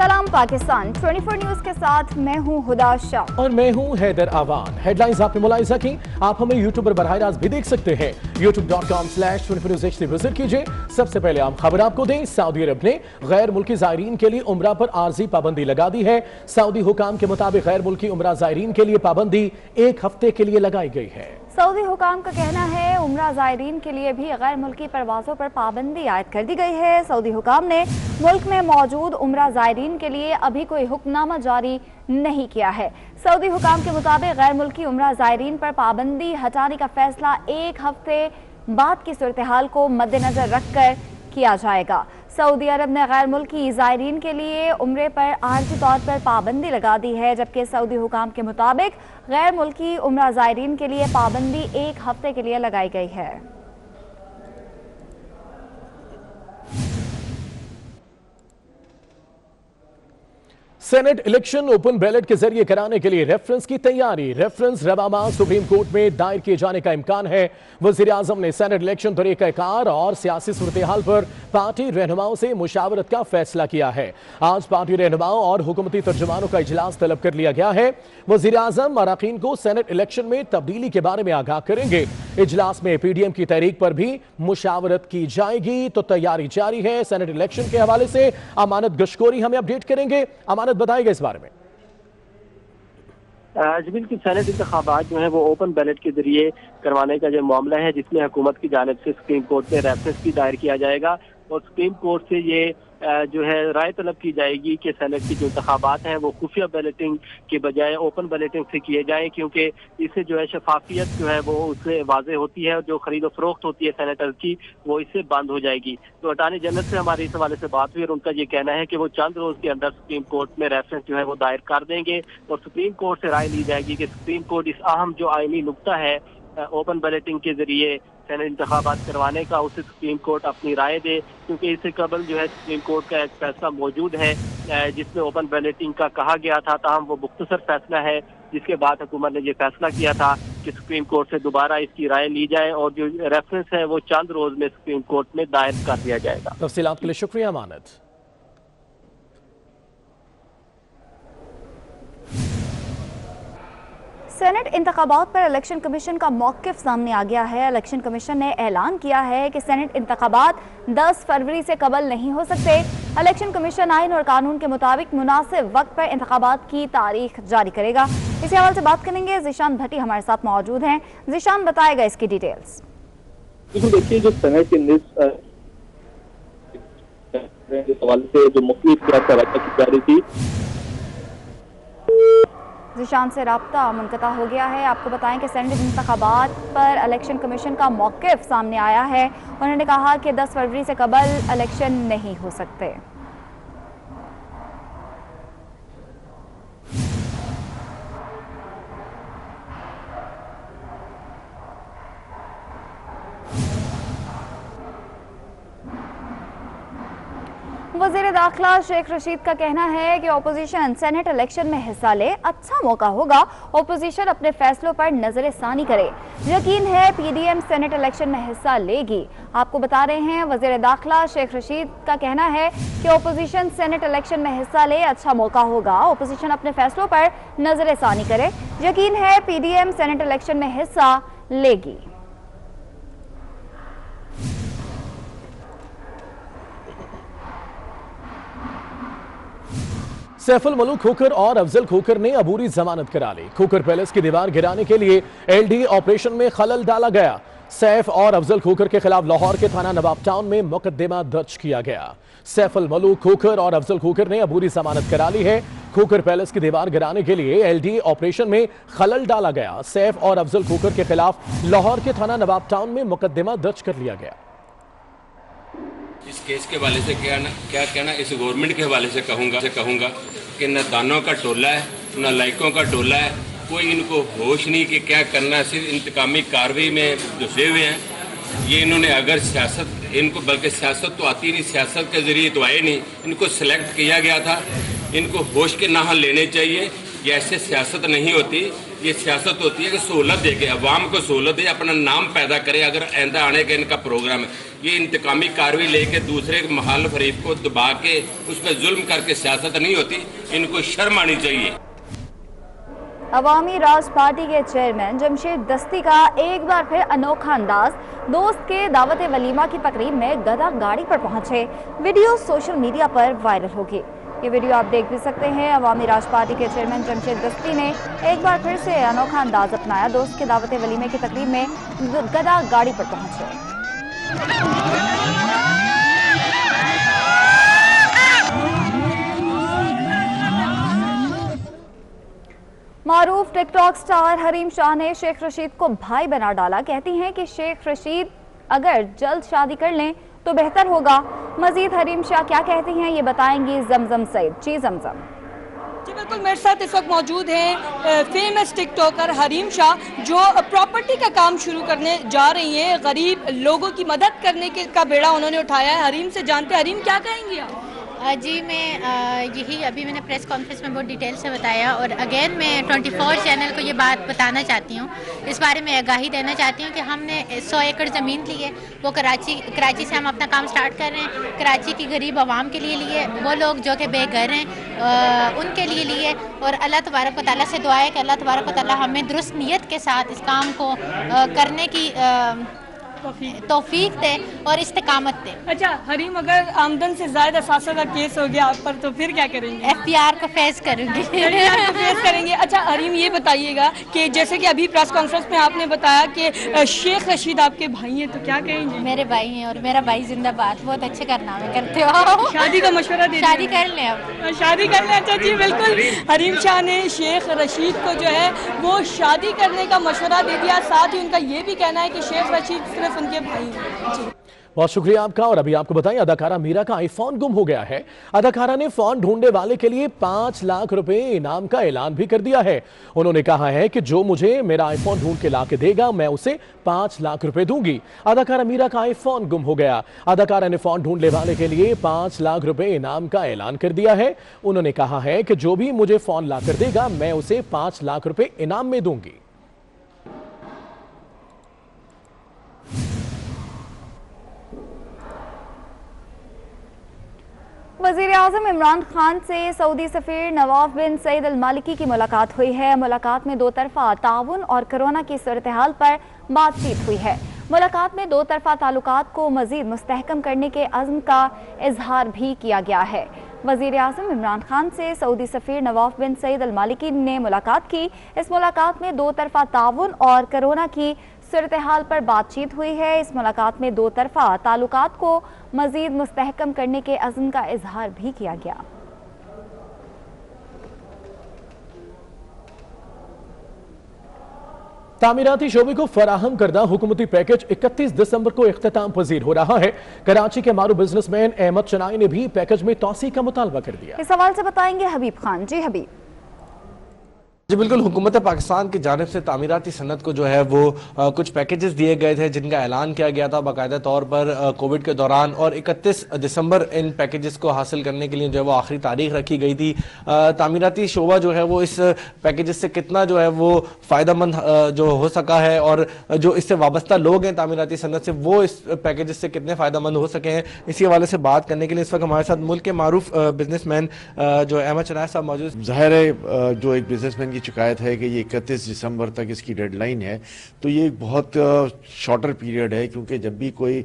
सलाम पाकिस्तान 24 न्यूज के साथ मैं हूं हुदा शाह और मैं हूं हैदर आवान। हेडलाइंस आपने मुलाहिजा की। आप हमें यूट्यूब पर बराह रास्त भी देख सकते हैं। youtube.com/24newshd विजिट कीजिए। सबसे पहले हम खबर आपको दें। सऊदी अरब ने गैर मुल्की ज़ायरीन के लिए उम्रा पर आर्जी पाबंदी लगा दी है। सऊदी हुकाम के मुताबिक गैर मुल्की उम्रा ज़ायरीन के लिए पाबंदी 1 हफ्ते के लिए लगाई गई है। सऊदी हुकाम का कहना है उम्रा ज़ायरीन के लिए भी गैर मुल्की परवाज़ों पर पाबंदी आयद कर दी गई है। सऊदी हुकाम ने मुल्क में मौजूद उम्रा ज़ायरीन के लिए अभी कोई हुक्मनामा जारी नहीं किया है। सऊदी हुकाम के मुताबिक गैर मुल्की उम्रा ज़ायरीन पर पाबंदी हटाने का फैसला 1 हफ्ते बाद की सूरत हाल को मद्देनजर रखकर किया जाएगा। सऊदी अरब ने गैर मुल्की ज़ायरीन के लिए उम्रे पर आर्जी तौर पर पाबंदी लगा दी है, जबकि सऊदी हुकाम के मुताबिक गैर मुल्की उम्रा ज़ायरीन के लिए पाबंदी 1 हफ्ते के लिए लगाई गई है। सेनेट इलेक्शन ओपन बैलेट के जरिए कराने के लिए रेफरेंस की तैयारी। रेफरेंस रवामा सुप्रीम कोर्ट में दायर किए जाने का इम्कान है। वज़ीर आज़म ने सेनेट इलेक्शन तरीक़ाकार और सियासी सूरत हाल पर पार्टी रहनुमाओं से मुशावरत का फैसला किया है। आज पार्टी रहनुमाओं और हुकूमती तर्जुमानों का इजलास तलब कर लिया गया है। वज़ीर आज़म अरकान को सेनेट इलेक्शन में तब्दीली के बारे में आगाह करेंगे। इजलास में PDM की तहरीक पर भी मुशावरत की जाएगी। तो तैयारी जारी है। सेनेट इलेक्शन के हवाले से अमानत गशकोरी हमें अपडेट करेंगे। अमानत बताएगा इस बारे में। जमील की सेनेट इंतखाबात जो है वो ओपन बैलेट के जरिए करवाने का जो मामला है, जिसमें हुकूमत की जानिब से सुप्रीम कोर्ट में रेफरेंस भी दायर किया जाएगा और सुप्रीम कोर्ट से ये जो है राय तलब की जाएगी कि सेनेट की जो इंतखाबात हैं वो खुफिया बैलेटिंग के बजाय ओपन बैलेटिंग से किए जाएं, क्योंकि इससे जो है शफाफियत जो है वो उससे वाज़ेह होती है और जो खरीदो फरोख्त होती है सेनेटर की वो इससे बंद हो जाएगी। तो अटॉर्नी जनरल से हमारी इस हवाले से बात हुई और उनका ये कहना है कि वो चंद रोज के अंदर सुप्रीम कोर्ट में रेफरेंस जो है वो दायर कर देंगे और सुप्रीम कोर्ट से राय ली जाएगी कि सुप्रीम कोर्ट इस अहम जो आईनी नुक्ता है ओपन बैलेटिंग के जरिए सेनेट इंतखाबात करवाने का, उसे सुप्रीम कोर्ट अपनी राय दे, क्योंकि इससे कबल जो है सुप्रीम कोर्ट का एक फैसला मौजूद है जिसमें ओपन बैलेटिंग का कहा गया था, ताहम वो मुख्तसर फैसला है, जिसके बाद हुकूमत ने ये फैसला किया था कि सुप्रीम कोर्ट से दोबारा इसकी राय ली जाए और जो रेफरेंस है वो चंद रोज में सुप्रीम कोर्ट में दायर कर दिया जाएगा। तफसीलात के लिए शुक्रिया अमानत। सेनेट इंतखाबात पर इलेक्शन कमीशन का मौक़िफ़ सामने आ गया है। इलेक्शन कमीशन ने ऐलान किया है कि सेनेट इंतखाबात 10 फरवरी से कबल नहीं हो सकते। इलेक्शन कमीशन आइन और कानून के मुताबिक मुनासिब वक्त पर इंतखाबात की तारीख जारी करेगा। इसी हवाले से बात करेंगे। ज़ीशान भट्टी हमारे साथ मौजूद हैं। ज़ीशान बताएगा इसकी डिटेल्स। देखिए, जो सेनेट के हवाले से जो मुख्तलिफ की जा रही थी, ज़ीशान से राब्ता मुनक़ता हो गया है। आपको बताएं कि सेनेट इंतखाबात पर इलेक्शन कमीशन का मौक़िफ़ सामने आया है। उन्होंने कहा कि 10 फरवरी से कबल इलेक्शन नहीं हो सकते। वज़ीर दाखिला शेख रशीद का कहना है कि ओपोजिशन सेनेट इलेक्शन में हिस्सा ले, अच्छा मौका होगा ओपोजिशन अपने फैसलों पर नजर सानी करे। यकीन है PDM सेनेट इलेक्शन में हिस्सा लेगी। आपको बता रहे हैं वज़ीर दाखिला शेख रशीद का कहना है कि ओपोजिशन सेनेट इलेक्शन में हिस्सा ले, अच्छा मौका होगा ओपोजिशन अपने फैसलों पर नजर सानी करे। यकीन है PDM सेनेट इलेक्शन में हिस्सा लेगी। सैफुल मलूक खोखर और अफजल खोखर ने अबूरी जमानत करा ली। खोखर पैलेस की दीवार गिराने के लिए LD ऑपरेशन में खलल डाला गया। सैफ और अफजल खोखर के खिलाफ लाहौर के थाना नवाब टाउन में मुकदमा दर्ज किया गया। सैफुल मलूक खोखर और अफजल खोखर ने अबूरी जमानत करा ली है। खोखर पैलेस की दीवार गिराने के लिए LD ऑपरेशन में खलल डाला गया। सैफ और अफजल खोखर के खिलाफ लाहौर के थाना नवाब टाउन में मुकदमा दर्ज कर लिया गया। इस केस के हवाले से क्या कहना, इस गवर्नमेंट के हवाले से कहूँगा कि न दानों का टोला है न लाइकों का टोला है। कोई इनको होश नहीं कि क्या करना है, सिर्फ इंतकामी कार्रवाई में घुसे हुए हैं। ये इन्होंने अगर सियासत इनको, बल्कि सियासत तो आती नहीं, सियासत के जरिए तो आए नहीं, इनको सिलेक्ट किया गया था। इनको होश के नाम लेने चाहिए। ये ऐसे सियासत नहीं होती। ये सियासत होती है कि सहूलत दे के अवाम को सहूलत दे, अपना नाम पैदा करे। अगर आइंदा आने का इनका प्रोग्राम है, ये इंतकामी कार्रवाई लेके दूसरे मुखालिफ फरीक को दबा के उस पर जुल्म करके सियासत नहीं होती, इनको शर्म आनी चाहिए। अवामी राज पार्टी के चेयरमैन जमशेद दस्ती का एक बार फिर अनोखा अंदाज, दोस्त के दावत वलीमा की तकरीब में गधा गाड़ी पर पहुंचे। वीडियो सोशल मीडिया पर वायरल होगी। ये वीडियो आप देख भी सकते हैं। अवामी राज पार्टी के चेयरमैन जमशेद दस्ती ने एक बार फिर से अनोखा अंदाज अपनाया, दोस्त के दावत वलीमे की तकरीब में गधा गाड़ी पर पहुंचे। मारूफ टिकटॉक स्टार हरीम शाह ने शेख रशीद को भाई बना डाला। कहती हैं कि शेख रशीद अगर जल्द शादी कर लें तो बेहतर होगा। मजीद हरीम शाह क्या कहती हैं ये बताएंगी जमजम सईद। जी जमजम। जी बिल्कुल, मेरे साथ इस वक्त मौजूद हैं फेमस टिकटॉकर हरीम शाह, जो प्रॉपर्टी का काम शुरू करने जा रही हैं। गरीब लोगों की मदद करने का बेड़ा उन्होंने उठाया है। हरीम से जानते हैं, हरीम क्या कहेंगी आप? जी मैं यही अभी मैंने प्रेस कॉन्फ्रेंस में बहुत डिटेल से बताया, और अगेन मैं 24 चैनल को ये बात बताना चाहती हूँ, इस बारे में आगाही देना चाहती हूँ कि हमने 100 एकड़ ज़मीन ली है, वो कराची से हम अपना काम स्टार्ट कर रहे हैं। कराची की गरीब आवाम के लिए लिए, वो लोग जो कि बेघर हैं उनके लिए लिए, और अल्लाह तबारक व तआला से दुआ है कि अल्लाह तबारक व तआला हमें दुरुस्त नीयत के साथ इस काम को करने की तौफीक दे और इस्तेकामत दे। अच्छा हरीम, अगर आमदन से ज्यादा 700 का केस हो गया आप पर तो फिर क्या करेंगे? FPR को फेस करूंगी। फेस करेंगे। अच्छा हरीम, ये बताइएगा कि जैसे कि अभी प्रेस कॉन्फ्रेंस में आपने बताया कि शेख रशीद आपके भाई हैं, तो क्या कहेंगे? मेरे भाई हैं और मेरा भाई जिंदाबाद, बहुत अच्छे कारनामे करते हो। शादी का मशवरा दे, शादी कर लें अब, शादी कर लें। अच्छा जी बिल्कुल, हरीम शाह ने शेख रशीद को जो है वो शादी करने का मशवरा दे दिया। साथ ही उनका ये भी कहना है कि शेख रशीद सिर्फ उनके भाई हैं। बहुत शुक्रिया आपका। और अभी आपको बताएं, अदाकारा मीरा का आईफोन गुम हो गया है। अदाकारा ने फोन ढूंढने वाले के लिए 5 लाख रुपए इनाम का ऐलान भी कर दिया है। उन्होंने कहा है कि जो मुझे मेरा आईफोन ढूंढ के ला के देगा, मैं उसे 5 लाख रुपए दूंगी। अदाकारा मीरा का आईफोन गुम हो गया। अदाकारा ने फोन ढूंढने वाले के लिए 5 लाख रुपए इनाम का ऐलान कर दिया है। उन्होंने कहा है कि जो भी मुझे फोन ला कर देगा, मैं उसे 5 लाख रुपए इनाम में दूंगी। वज़ीर-ए-आज़म इमरान खान से सऊदी सफ़ीर नवाफ बिन सईद अल मालिकी की मुलाकात हुई है। मुलाकात में 2 तरफ़ा ताउन और कोरोना की सूरत-ए-हाल पर बातचीत हुई है। मुलाकात में 2 तरफ़ा ताल्लुकात को मज़ीद मुस्तहकम करने के अज़्म का इजहार भी किया गया है। वज़ीर-ए-आज़म इमरान खान से सऊदी सफ़ीर नवाफ बिन सईद अल मालिकी ने मुलाकात की। इस मुलाकात में 2 तरफ़ा ताउन और कोरोना की सूरत-ए-हाल पर बातचीत हुई है। इस मुलाकात में 2 तरफ़ा ताल्लुकात को मज़ीद मुस्तहकम करने के अज़्म का इजहार भी किया गया। तामीराती शोबे को फराहम करदा हुकूमती पैकेज 31 दिसंबर को इख्तिताम पजीर हो रहा है। कराची के मारूफ बिजनेसमैन अहमद चनाई ने भी पैकेज में तौसी का मुतालबा कर दिया। इस सवाल से बताएंगे हबीब खान। जी हबीब। जी बिल्कुल, हुकूमत पाकिस्तान की जानिब से तामीराती सनत को जो है वो कुछ पैकेजेस दिए गए थे, जिनका ऐलान किया गया था बाकायदा तौर पर कोविड के दौरान, और 31 दिसंबर इन पैकेजेस को हासिल करने के लिए जो है वो आखिरी तारीख रखी गई थी। तामीराती शोबा जो है वो इस पैकेजेस से कितना जो है वो फ़ायदेमंद जो हो सका है, और जो इससे वाबस्ता लोग हैं तामीराती सनत से, वो इस पैकेजेस से कितने फ़ायदेमंद हो सके हैं, इसी हवाले से बात करने के लिए इस वक्त हमारे साथ मुल्क के मारूफ बिजनेसमैन जो अहमद चनाई साहब मौजूद। ज़ाहिर है जो एक बिजनेसमैन की शिकायत है कि ये 31 दिसंबर तक इसकी डेडलाइन है, तो ये बहुत शॉर्टर पीरियड है, क्योंकि जब भी कोई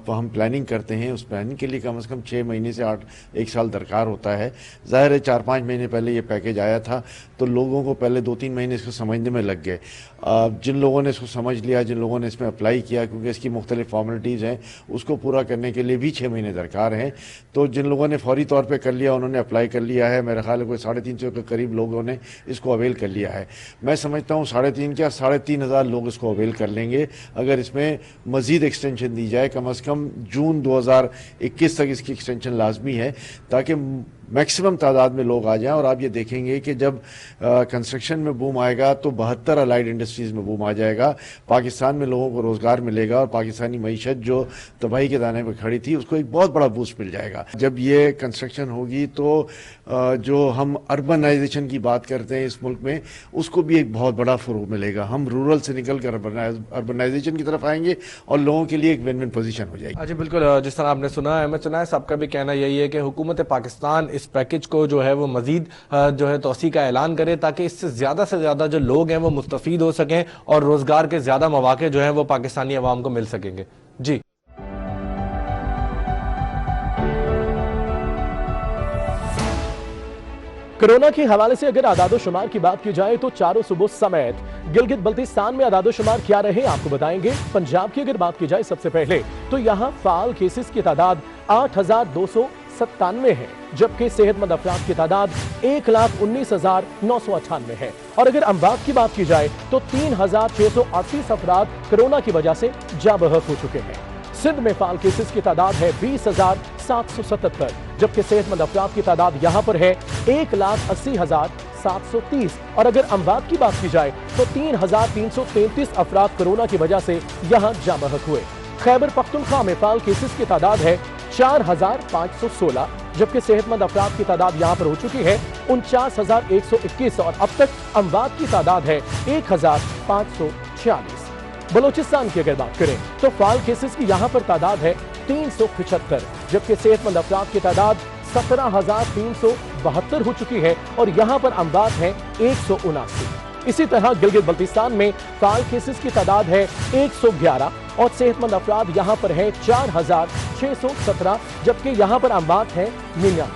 हम प्लानिंग करते हैं, उस प्लानिंग के लिए कम से कम 6 महीने से 1 साल दरकार होता है। ज़ाहिर है 4-5 महीने पहले ये पैकेज आया था, तो लोगों को पहले 2-3 महीने इसको समझने में लग गए। जिन लोगों ने इसको समझ लिया, जिन लोगों ने इसमें अप्लाई किया, क्योंकि इसकी मुख्तलिफ फॉर्मेलिटीज़ हैं, उसको पूरा करने के लिए भी 6 महीने दरकार हैं। तो जिन लोगों ने फौरी तौर पर कर लिया, उन्होंने अप्लाई कर लिया है। मेरा ख्याल है कोई 350 के करीब लोगों ने इसको अवेल कर लिया है। मैं समझता हूँ 3.5 क्या 3,500 लोग इसको अवेल कर लेंगे, अगर इसमें मज़ीद एक्सटेंशन दी जाए। कम अज़ कम जून 2021 तक इसकी एक्सटेंशन लाजमी है, ताकि मैक्सिमम तादाद में लोग आ जाएं। और आप ये देखेंगे कि जब कंस्ट्रक्शन में बूम आएगा तो 72 अलाइड इंडस्ट्रीज में बूम आ जाएगा, पाकिस्तान में लोगों को रोजगार मिलेगा और पाकिस्तानी मईशत जो तबाही के दाने पर खड़ी थी उसको एक बहुत बड़ा बूस्ट मिल जाएगा। जब ये कंस्ट्रक्शन होगी तो जो हम अर्बनाइजेशन की बात करते हैं इस मुल्क में, उसको भी एक बहुत बड़ा फरोग मिलेगा। हम रूरल से निकल कर अर्बनाइजेशन की तरफ आएंगे और लोगों के लिए एक विन विन पोजीशन हो जाएगी। जी बिल्कुल, जिस तरह आपने सुना है, मैं सुना है सबका भी कहना यही है कि हुकूमत पाकिस्तान इस पैकेज को जो है वो मजीद जो है तोसी का ऐलान करे ताकि इससे ज़्यादा जो लोग हैं वो मुस्तफीद हो सकें और रोजगार के ज़्यादा मौके जो हैं वो पाकिस्तानी अवाम को मिल सकेंगे। जी कोरोना के हवाले से अगर आदादोशुमार की बात की जाए तो चारों सूबों समेत गिलगित बल्तिस्तान में आदादोशुमार क्या रहे आपको बताएंगे। पंजाब की अगर बात की जाए सबसे पहले तो यहां फाल केसेस की तादाद 8,297 है, जबकि सेहतमंद अफराद की तादाद 1,19,998 है। और अगर अमवात की बात की जाए तो 3,638 अफराद कोरोना की वजह से जाँ बहक हो चुके हैं। सिंध में फाल केसेस की तादाद है 20,777, जबकि सेहतमंद अफराद की तादाद यहां पर है 1,80,730। और अगर अमवात की बात की जाए तो 3,333 अफराद कोरोना की वजह से यहां जाँ बहक हुए। खैबर पख्तूनख्वा में फाल केसेस की तादाद है 4,516, जबकि सेहतमंद अफराद की तादाद यहां पर हो चुकी है 49,121 और अब तक अमवात की तादाद है 1,546। बलोचिस्तान की अगर बात करें तो फाल केसेस की यहां पर तादाद है 375, जबकि सेहतमंद अफराद की तादाद 17,372 हो चुकी है और यहां पर अमवात है 179। इसी तरह गिलगित बल्तिस्तान में फाल केसेस की तादाद है 111 और सेहतमंद अफराद यहां पर है 4,617, जबकि यहां पर अमवात है 99।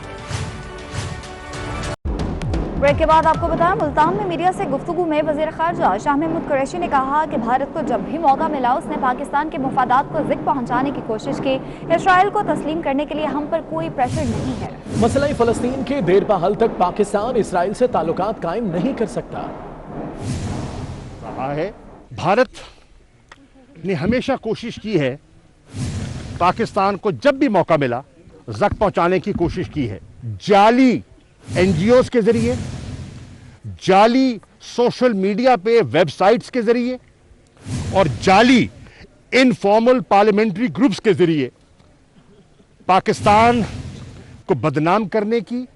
ब्रेक के बाद आपको बताया, मुल्तान में मीडिया से गुफ्तगू में वजीर खारजा शाह महमूद कुरैशी ने कहा कि भारत को जब भी मौका मिला उसने पाकिस्तान के मुफादात को ज़िक पहुंचाने की कोशिश की। इसराइल को तस्लीम करने के लिए हम पर कोई प्रेशर नहीं है। मसला फलस्तीन के देरपा हल तक पाकिस्तान इसराइल से ताल्लुकात कायम नहीं कर सकता रहा है। भारत ने हमेशा कोशिश की है पाकिस्तान को जब भी मौका मिला ज़िक पहुंचाने की कोशिश की है, जाली एनजीओज के जरिए, जाली सोशल मीडिया पे वेबसाइट्स के जरिए और जाली इनफॉर्मल पार्लियामेंट्री ग्रुप्स के जरिए पाकिस्तान को बदनाम करने की,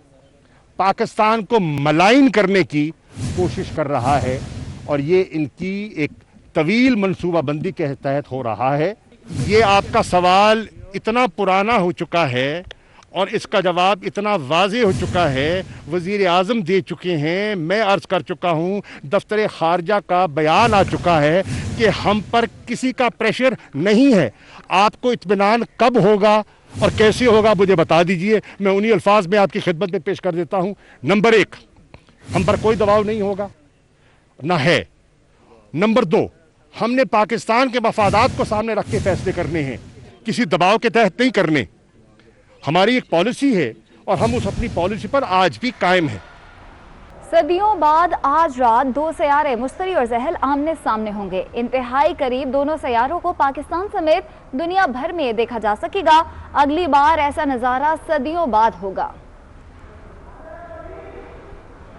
पाकिस्तान को मलाइन करने की कोशिश कर रहा है। और ये इनकी एक तवील मनसूबाबंदी के तहत हो रहा है। ये आपका सवाल इतना पुराना हो चुका है और इसका जवाब इतना वाज़ेह हो चुका है, वज़ीर आज़म दे चुके हैं, मैं अर्ज़ कर चुका हूँ, दफ्तर ख़ारजा का बयान आ चुका है कि हम पर किसी का प्रेशर नहीं है। आपको इत्मीनान कब होगा और कैसे होगा मुझे बता दीजिए, मैं उन्हीं अल्फाज में आपकी खिदमत में पेश कर देता हूँ। नंबर 1, हम पर कोई दबाव नहीं होगा ना है। नंबर 2, हमने पाकिस्तान के मफादात को सामने रख के फैसले करने हैं, किसी दबाव के तहत नहीं करने। हमारी एक पॉलिसी है और हम उस अपनी पॉलिसी पर आज भी कायम हैं। सदियों बाद आज रात दो सैयारे मुश्तरी और ज़हल आमने सामने होंगे। इंतहाई करीब दोनों सैयारों को पाकिस्तान समेत दुनिया भर में देखा जा सकेगा। अगली बार ऐसा नज़ारा सदियों बाद होगा।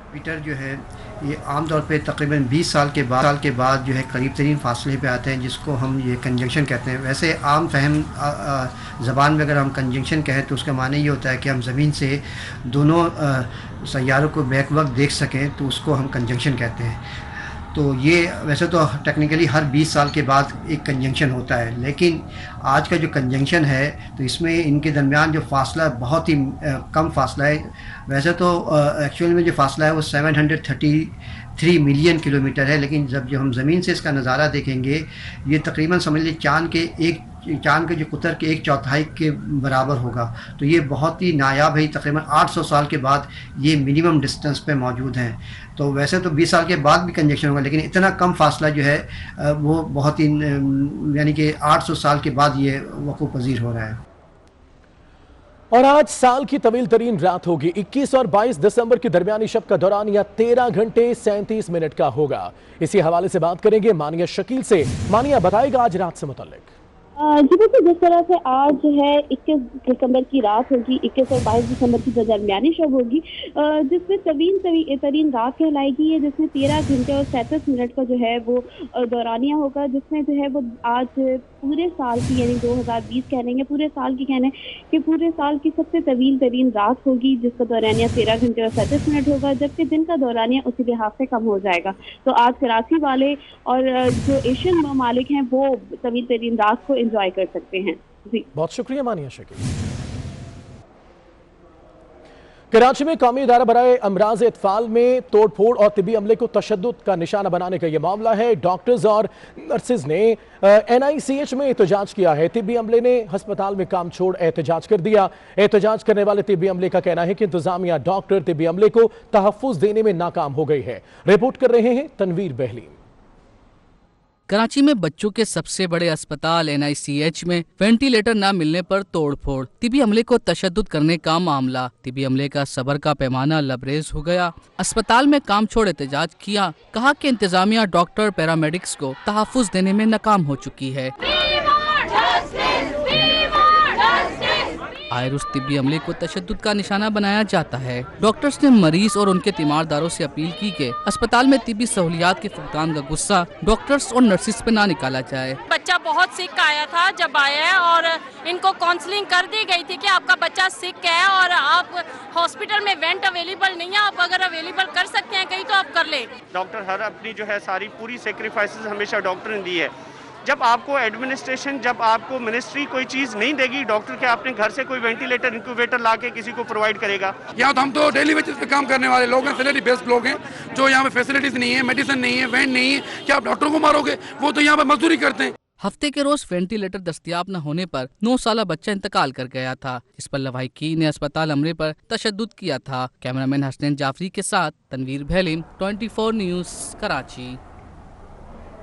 जुपिटर जो है ये आमतौर पे तकरीबन 20 साल के बाद जो है करीब तरीन फासले पे आते हैं, जिसको हम ये कंजंक्शन कहते हैं। वैसे आम फहम ज़बान में अगर हम कंजंक्शन कहें तो उसका माने ये होता है कि हम ज़मीन से दोनों सैयारों को बैक वक्त देख सकें, तो उसको हम कंजंक्शन कहते हैं। तो ये वैसे तो टेक्निकली हर 20 साल के बाद एक कंजंक्शन होता है, लेकिन आज का जो कंजंक्शन है तो इसमें इनके दरमियान जो फासला बहुत ही कम फासला है। वैसे तो एक्चुअल में जो फासला है वो 733 मिलियन किलोमीटर है, लेकिन जब हम ज़मीन से इसका नज़ारा देखेंगे ये तकरीबन समझ लीजिए चाँद के जो कुतर के 1/4 के बराबर होगा। तो ये बहुत ही नायाब है। तकरीबन 800 साल के बाद ये मिनिमम डिस्टेंस पे मौजूद हैं। तो वैसे तो 20 साल के बाद भी कंजंक्शन होगा, लेकिन इतना कम फासला जो है वो बहुत ही यानी कि 800 साल के बाद ये वक़ूफ़ पज़ीर हो रहा है। और आज साल की तवील तरीन रात होगी। 21 और 22 दिसंबर की दरमियानी शब का दौरान यह 13 घंटे 37 मिनट का होगा। इसी हवाले से बात करेंगे मानिया शकील से। मानिया बताएगा आज रात से मुताल्लिक। जी बिल्कुल, जिस तरह से आज जो है 21 दिसंबर की रात होगी, 21 और 22 दिसंबर की दरमियानी शब होगी, जिसमें तरीन रात कहलाएगी है, जिसमें 13 घंटे और 37 मिनट का जो है वो दौरानिया होगा, जिसमें जो है वो आज पूरे साल की यानी 2020 कह लेंगे, पूरे साल की कहने कि पूरे साल की सबसे तरीन रात होगी, जिसका दौरानिया 13 घंटे और 37 मिनट होगा, जबकि दिन का दौरानिया उसी लिहाज से कम हो जाएगा। तो आज कराची वाले और जो एशियन ममालिक हैं वो तरीन रात को एंजॉय कर सकते हैं। जी बहुत शुक्रिया मानिया शकील। कराची में कौमी इदारा बराए अमराज इत्फाल में तोड़फोड़ और तिबी अमले को तशद्दुद का निशाना बनाने का यह मामला है। डॉक्टर्स और नर्सेज ने NICH में एहतजाज किया है। तिबी अमले ने अस्पताल में काम छोड़ एहतजाज कर दिया। एहतजाज करने वाले तिबी अमले का कहना है कि इंतजामिया डॉक्टर तिबी अमले को तहफ्फुज देने में नाकाम हो गई है। रिपोर्ट कर रहे हैं तनवीर बहलीम। कराची में बच्चों के सबसे बड़े अस्पताल NICH में वेंटिलेटर न मिलने पर तोड़फोड़, तिबी अमले को तशद्दुद करने का मामला। तिबी अमले का सब्र का पैमाना लबरेज हो गया। अस्पताल में काम छोड़ एहतजाज किया। कहा कि इंतजामिया डॉक्टर पैरामेडिक्स को तहफ्फुज देने में नाकाम हो चुकी है। आए रोज तिब्बी अमले को तशद्दुद का निशाना बनाया जाता है। डॉक्टर्स ने मरीज और उनके तीमारदारों से अपील की कि अस्पताल में तिब्बी सहूलियात के फुकदान का गुस्सा डॉक्टर्स और नर्सिस पे ना निकाला जाए। बच्चा बहुत सिक आया था, जब आया है और इनको काउंसलिंग कर दी गई थी कि आपका बच्चा सिक है और आप हॉस्पिटल में वेंट अवेलेबल नहीं है, आप अगर अवेलेबल कर सकते हैं कहीं तो आप कर ले। डॉक्टर हर अपनी जो है सारी पूरी सेक्रीफाइसेस हमेशा डॉक्टर ने दी है। जब आपको एडमिनिस्ट्रेशन, जब आपको मिनिस्ट्री कोई चीज़ नहीं देगी, डॉक्टर के अपने घर से कोई वेंटिलेटर इंक्यूबेटर ला के किसी को प्रोवाइड करेगा। यहाँ तो हम तो डेली बेसिस पे काम करने वाले लोग हैं, सैलरी बेस्ड लोग हैं, जो यहाँ पे फैसिलिटीज नहीं है, मेडिसिन नहीं है, वैन नहीं है, क्या आप डॉक्टरों को मारोगे? वो तो यहाँ पे मजदूरी करते हैं। हफ्ते के रोज वेंटिलेटर दस्तयाब न होने पर 9 साला बच्चा इंतकाल कर गया था, जिस पर लवाहिकी ने अस्पताल अमले पर तशद्दुद किया था। कैमरामैन हसनैन जाफरी के साथ Tanveer Behleem, 24 news, Karachi.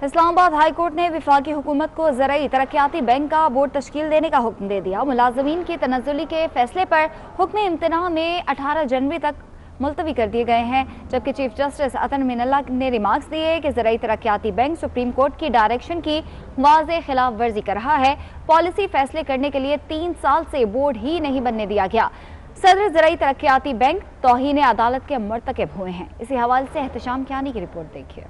Islamabad high court ने वफाकी हुकूमत को ज़राई तरक्याती बैंक का बोर्ड तश्कील देने का हुक्म दे दिया। मुलाजमीन की तनज़्ज़ुली के फैसले पर हुक्म इम्तिना में 18 जनवरी तक मुलतवी कर दिए गए हैं, जबकि चीफ जस्टिस अतन मिनल्ला ने रिमार्क्स दिए कि ज़राई तरक्याती बैंक सुप्रीम कोर्ट की डायरेक्शन की वाज़ेह खिलाफ वर्जी कर रहा है। पॉलिसी फैसले करने के लिए 3 साल से बोर्ड ही नहीं बनने दिया गया। सदर ज़राई तरक्याती बैंक तौहीन अदालत के मर्तकब हुए हैं। इसी हवाले से एहतशाम कियानी की रिपोर्ट देखिए।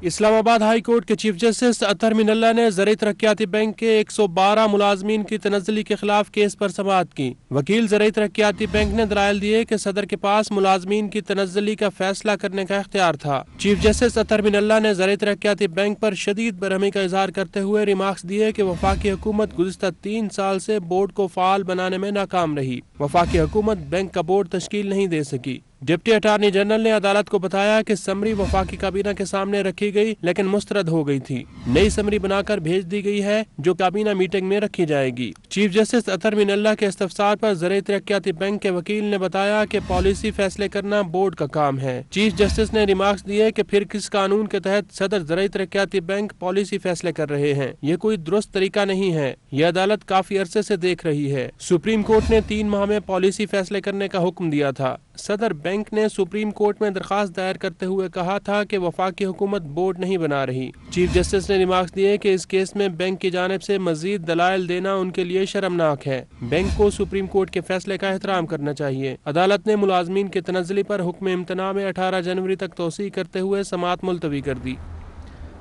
इस्लामाबाद हाई कोर्ट के चीफ जस्टिस अतर मिनल्ला ने ज़राई तरक्याती बैंक के 112 मुलाजमीन की तनज़्ज़ुली के खिलाफ केस पर समाअत की। वकील ज़राई तरक्याती बैंक ने दलाइल दिए कि सदर के पास मुलाजमीन की तनज़्ज़ुली का फैसला करने का इख्तियार था। चीफ जस्टिस अतर मिनल्ला ने ज़राई तरक्याती बैंक पर शदीद बरहमी का इजहार करते हुए रिमार्क्स दिए कि वफाकी हुकूमत गुज़िश्ता 3 साल से बोर्ड को फ़ाल बनाने में नाकाम रही। वफाकी हुकूमत बैंक का बोर्ड तश्कील नहीं दे सकी। डिप्टी अटार्नी जनरल ने अदालत को बताया कि समरी वफाकी काबीना के सामने रखी गई लेकिन मुस्तरद हो गई थी। नई समरी बनाकर भेज दी गई है जो काबीना मीटिंग में रखी जाएगी। चीफ जस्टिस अतर मिनल्ला के इस्तफसार पर ज़राई तरक्याती बैंक के वकील ने बताया कि पॉलिसी फैसले करना बोर्ड का काम है। चीफ जस्टिस ने रिमार्क्स दिए कि फिर किस कानून के तहत सदर ज़राई तरक्याती बैंक पॉलिसी फैसले कर रहे हैं, ये कोई दुरुस्त तरीका नहीं है। ये अदालत काफी अरसे से देख रही है। सुप्रीम कोर्ट ने 3 माह में पॉलिसी फैसले करने का हुक्म दिया था। सदर बैंक ने सुप्रीम कोर्ट में दरखास्त दायर करते हुए कहा था कि वफाकी हुकूमत बोर्ड नहीं बना रही। चीफ जस्टिस ने रिमार्क्स दिए कि इस केस में बैंक की जानिब से मजीद दलाइल देना उनके लिए शर्मनाक है। बैंक को सुप्रीम कोर्ट के फैसले का एहतराम करना चाहिए। अदालत ने मुलाजमीन की तनज़्ज़ुली पर हुक्म इम्तना में 18 जनवरी तक तोसी करते हुए समाअत मुलतवी कर दी।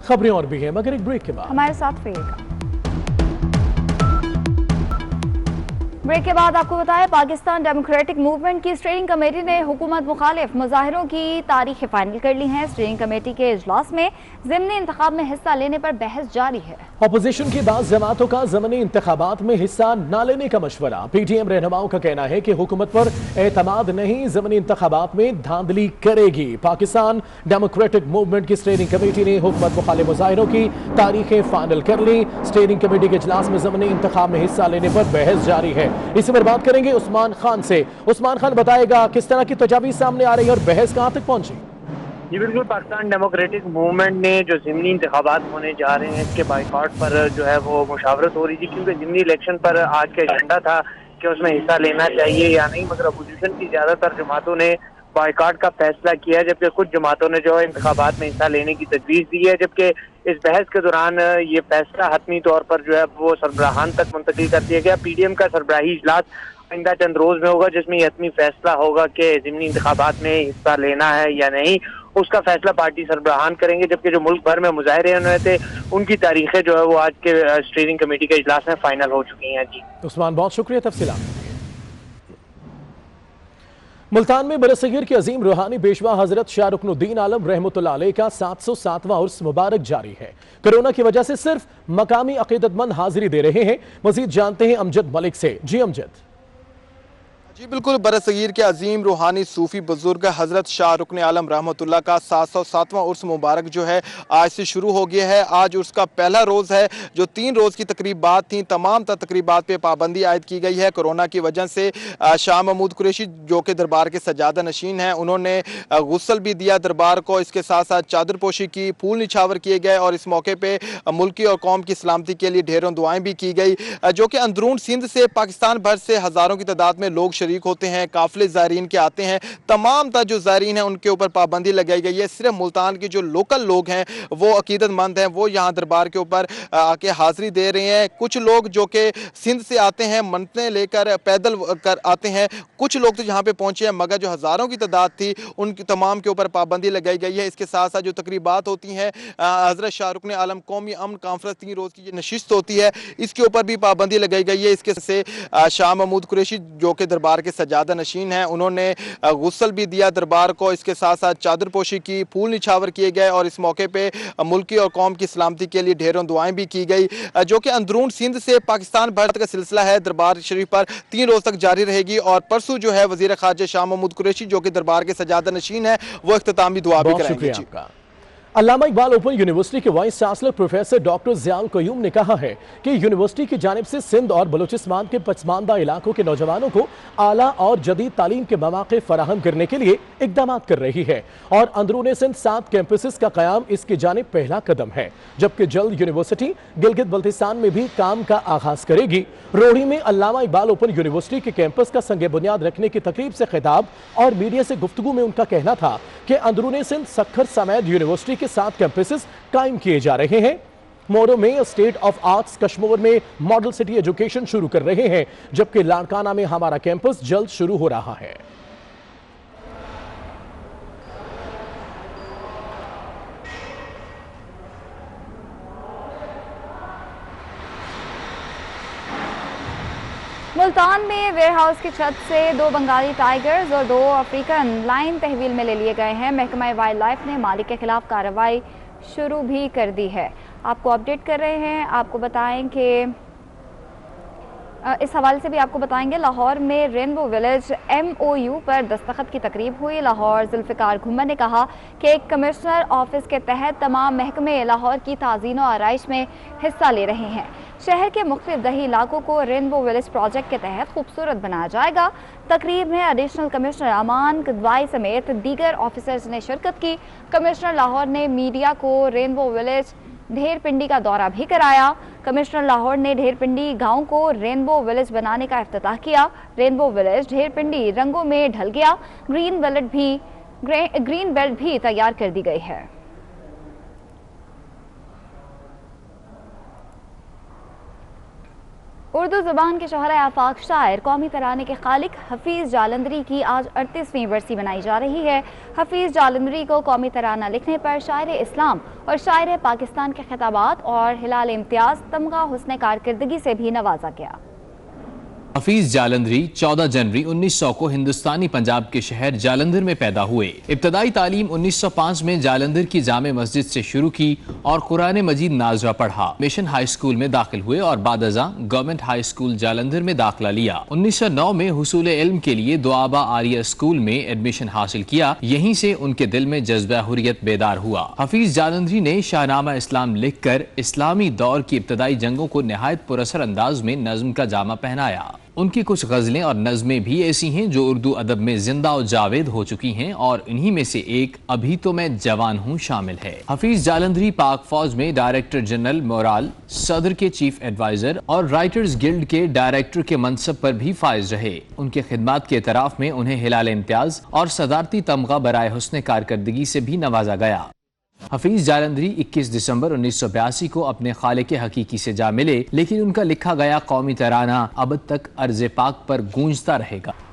खबरें और भी हैं मगर एक ब्रेक के बाद हमारे साथ रहिएगा। ब्रेक के बाद आपको बताएं, पाकिस्तान डेमोक्रेटिक मूवमेंट की स्टीयरिंग कमेटी ने हुकूमत मुखालिफ मुजाहिरों की तारीखें फाइनल कर ली हैं। स्टीयरिंग कमेटी के इजलास में ज़िमनी इंतखाब में हिस्सा लेने पर बहस जारी है। अपोजिशन की बाज़ जमातों का ज़मनी इंतखाबात में हिस्सा न लेने का मशवरा। PTM रहनुमाओं का कहना है कि हुकूमत पर एतमाद नहीं, ज़मनी इंतखाबात में धांधली करेगी। पाकिस्तान डेमोक्रेटिक मूवमेंट की स्टीयरिंग कमेटी ने हुकूमत मुखालिफ मुजाहिरों की तारीखें फाइनल कर ली। स्टीयरिंग कमेटी के इजलास में ज़मनी इंतखाब में हिस्सा लेने पर बहस जारी है। इसी पर बात करेंगे उस्मान खान से। उस्मान खान बताएगा किस तरह की तजावीज़ सामने आ रही है और बहस कहां तक पहुंची। जी बिल्कुल, पाकिस्तान डेमोक्रेटिक मूवमेंट ने जो ज़िमनी इंतखाबात होने जा रहे हैं इसके बाइकआउट पर जो है वो मुशावरत हो रही थी, क्योंकि ज़िमनी इलेक्शन पर आज का एजेंडा था कि उसमें हिस्सा लेना चाहिए या नहीं, मगर अपोजिशन की ज़्यादातर जमातों ने बायकाट का फैसला किया, जबकि कुछ जमातों ने जो है इंतखाबात में हिस्सा लेने की तजवीज़ दी है। जबकि इस बहस के दौरान ये फैसला हतमी तौर पर जो है वो सरबराहान तक मुंतकिल कर दिया गया। PDM का सरबराही इजलास आइंदा चंद रोज में होगा, जिसमें हतमी फैसला होगा कि ज़िमनी इंतखाबात में हिस्सा लेना है या नहीं। उसका फैसला पार्टी सरबराहान करेंगे। जबकि जो मुल्क भर में मुजाहरे हुए थे उनकी तारीखें जो है वो आज के स्टीयरिंग कमेटी के इजलास में फाइनल हो चुकी हैं। जी उस्मान, बहुत शुक्रिया तफसीलात। मुल्तान में बरसगीर के अजीम रूहानी पेशवा हजरत शाह रुकनुद्दीन आलम रहमतुल्लाह अलैह का 707वां उर्स मुबारक जारी है। कोरोना की वजह से सिर्फ मकामी अकीदतमंद हाजिरी दे रहे हैं। मजीद जानते हैं अमजद मलिक से। जी अमजद। जी बिल्कुल, बरसगीर के अजीम रूहानी सूफी बुजुर्ग हज़रत शाह रुकन आलम रहमतुल्लाह का 707वां उर्स मुबारक जो है आज से शुरू हो गया है। आज उर्स का पहला रोज़ है। जो 3 रोज़ की तकरीबात थी, तमाम तकरीबात पे पाबंदी आयद की गई है कोरोना की वजह से। शाह महमूद कुरैशी जो कि दरबार के सजादा नशीन हैं, उन्होंने गुस्ल भी दिया दरबार को। इसके साथ साथ चादर पोशी की, फूल निछावर किए गए और इस मौके पर मुल्की और कौम की सलामती के लिए ढेरों दुआएँ भी की गई। जो कि अंदरून सिंध से, पाकिस्तान भर से हज़ारों की तादाद में लोग शरीक होते हैं। काफिले ज़ायरीन के आते हैं। तमाम जो ज़ायरीन हैं उनके ऊपर पाबंदी लगाई गई है। सिर्फ मुल्तान के जो लोकल लोग हैं, वो अकीदतमंद हैं, वो यहाँ दरबार के ऊपर आके हाजिरी दे रहे हैं। कुछ लोग जो कि सिंध से आते हैं, मन्नतें लेकर पैदल कर आते हैं। कुछ लोग तो यहाँ पे पहुँचे हैं, मगर जो हज़ारों की तादाद थी उनकी तमाम के ऊपर पाबंदी लगाई गई है। इसके साथ साथ जो तकरीबात होती हैं, हज़रत शाह रुकन आलम कौमी अमन कॉन्फ्रेंस 3 रोज़ की नशिस्त होती है, इसके ऊपर भी पाबंदी लगाई गई है। इसके से शाह महमूद कुरैशी जो कि दरबार के सजादा नशीन हैं, उन्होंने गुस्ल भी दिया दरबार को। इसके साथ साथ चादर पोशी की, फूल निछावर किए गए और इस मौके पे मुल्की और कौम की सलामती के लिए ढेरों दुआएं भी की गई। जो कि अंदरून सिंध से पाकिस्तान भर का सिलसिला है दरबार शरीफ पर 3 रोज तक जारी रहेगी। और परसों जो है वजीर खारजा शाह महमूद कुरैशी जो कि दरबार के सजादा नशीन है, वो इख्तितामी दुआ भी कराएंगे। अल्लामा इकबाल ओपन यूनिवर्सिटी के vice chancellor professor doctor Ziaul Qayyum ने कहा है कि यूनिवर्सिटी की जानिब से सिंध और बलूचिस्तान के पसमानदा इलाकों के नौजवानों को आला और जदीद तालीम के मौक़े फराहम करने के लिए इक़दाम कर रही है और अंदरूनी सिंध 7 कैंपसेस का क़याम इसकी जानिब पहला कदम है। जबकि जल्द यूनिवर्सिटी गिलगित बल्तिस्तान में भी काम का आगाज करेगी। रोहड़ी में अल्लामा इकबाल ओपन यूनिवर्सिटी के कैंपस का संगे बुनियाद रखने की तकरीब से खिताब और मीडिया से गुफ्तगू में उनका कहना था कि अंदरूनी सिंध सखर समेत यूनिवर्सिटी के 7 कैंपसेस कायम किए जा रहे हैं। मोरो में स्टेट ऑफ आर्ट्स कश्मीर में मॉडल सिटी एजुकेशन शुरू कर रहे हैं, जबकि लाड़काना में हमारा कैंपस जल्द शुरू हो रहा है। मुल्तान में वेयरहाउस की छत से 2 बंगाली टाइगर्स और 2 अफ्रीकन लाइन तहवील में ले लिए गए हैं। महकमा वाइल्ड लाइफ ने मालिक के खिलाफ कार्रवाई शुरू भी कर दी है। आपको अपडेट कर रहे हैं, आपको बताएं कि इस हवाले से भी आपको बताएंगे। लाहौर में रेनबो विलेज MOU पर दस्तखत की तकरीब हुई। लाहौर जुल्फ़िकार घुम्मर ने कहा कि कमिश्नर ऑफिस के तहत तमाम महकमे लाहौर की ताज़ीन और आराइश में हिस्सा ले रहे हैं। शहर के मुख्तलिफ दही इलाकों को रेनबो विलेज प्रोजेक्ट के तहत खूबसूरत बनाया जाएगा। तकरीब में एडिशनल कमिश्नर अमान कदवाई समेत दीगर ऑफिसर्स ने शिरकत की। कमिश्नर लाहौर ने मीडिया को रेनबो विलेज ढेर पिंडी का दौरा भी कराया। कमिश्नर लाहौर ने ढेर पिंडी गाँव को रेनबो विलेज बनाने का इफ्तिताह किया। रेनबो विलेज ढेर पिंडी रंगों में ढल गया। ग्रीन बेल्ट भी तैयार कर दी गई है। उर्दू ज़ुबान के शोहरा आफाक शायर कौमी तराने के खालिक हफीज़ जालंधरी की आज 38वीं बरसी मनाई जा रही है। हफीज़ जालंधरी को कौमी तराना लिखने पर शायर इस्लाम और शायर पाकिस्तान के खिताबात और हिलाल इम्तियाज़ तमगा हुस्न कारकर्दगी से भी नवाजा गया। हफीज जालंधरी 14 जनवरी 1900 को हिंदुस्तानी पंजाब के शहर जालंधर में पैदा हुए। इब्तदाई तालीम 1905 में जालंधर की जामे मस्जिद से शुरू की और कुरान मजीद नाजरा पढ़ा। मिशन हाई स्कूल में दाखिल हुए और बादअज़ां गवर्नमेंट हाई स्कूल जालंधर में दाखिला लिया। 1909 में हुसूल इल्म के लिए दुआबा आर्या स्कूल में एडमिशन हासिल किया। यहीं से उनके दिल में जज्बा हुर्रियत बेदार हुआ। हफीज जालंधरी ने शाहनामा इस्लाम लिखकर इस्लामी दौर की इब्तदाई जंगों को निहायत पुरअसर अंदाज में नज़्म का जामा पहनाया। उनकी कुछ गजलें और नज़में भी ऐसी हैं जो उर्दू अदब में जिंदा और जावेद हो चुकी हैं और इन्हीं में से एक अभी तो मैं जवान हूँ शामिल है। हफीज जालंधरी पाक फौज में डायरेक्टर जनरल मोराल, सदर के चीफ एडवाइजर और राइटर्स गिल्ड के डायरेक्टर के मनसब पर भी फाइज रहे। उनके खिदमात के एतराफ में उन्हें हिलाल इम्तियाज और सदारती तमगा बराए हुस्न कारकर्दगी से भी नवाजा गया। हफीज जालंधरी 21 दिसंबर 1982 को अपने खालिक हकीकी से जा मिले, लेकिन उनका लिखा गया कौमी तराना अब तक अर्ज़ पाक पर गूंजता रहेगा।